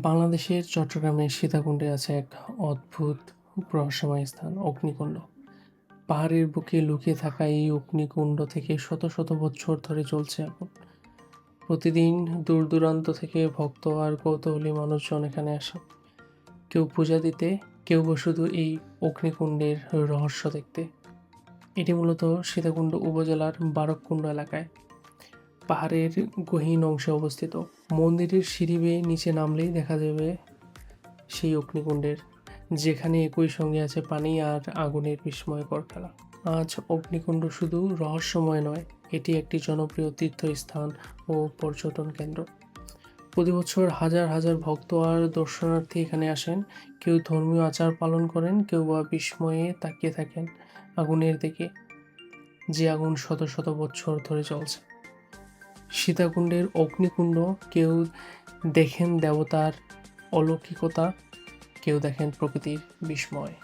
বাংলাদেশের চট্টগ্রামের সীতাকুণ্ডে আছে এক অদ্ভুত রহস্যময় স্থান অগ্নিকুণ্ড। পাহাড়ের বুকে লুকিয়ে থাকা এই অগ্নিকুণ্ড থেকে শত শত বছর ধরে চলছে আগুন। প্রতিদিন দূর দূরান্ত থেকে ভক্ত আর কৌতূহলী মানুষজন এখানে আসে, কেউ পূজা দিতে, কেউ বা শুধু এই অগ্নিকুণ্ডের রহস্য দেখতে। এটি মূলত সীতাকুণ্ড উপজেলার বারককুণ্ড এলাকায় পাহাড়ের গহীন অংশে অবস্থিত। মন্দিরের সিঁড়ি বেয়ে নিচে নামলেই দেখা যাবে সেই অগ্নিকুণ্ডের, যেখানে একই সঙ্গে আছে পানি আর আগুনের বিস্ময়কর খেলা। আজ অগ্নিকুণ্ড শুধু রহস্যময় নয়, এটি একটি জনপ্রিয় তীর্থস্থান ও পর্যটন কেন্দ্র। প্রতি বছর হাজার হাজার ভক্ত আর দর্শনার্থী এখানে আসেন। কেউ ধর্মীয় আচার পালন করেন, কেউ বা বিস্ময়ে তাকিয়ে থাকেন আগুনের দিকে, যে আগুন শত শত বছর ধরে চলছে। সীতাকুণ্ডের অগ্নিকুণ্ড কেউ দেখেন দেবতার অলৌকিকতা, কেউ দেখেন প্রকৃতির বিস্ময়।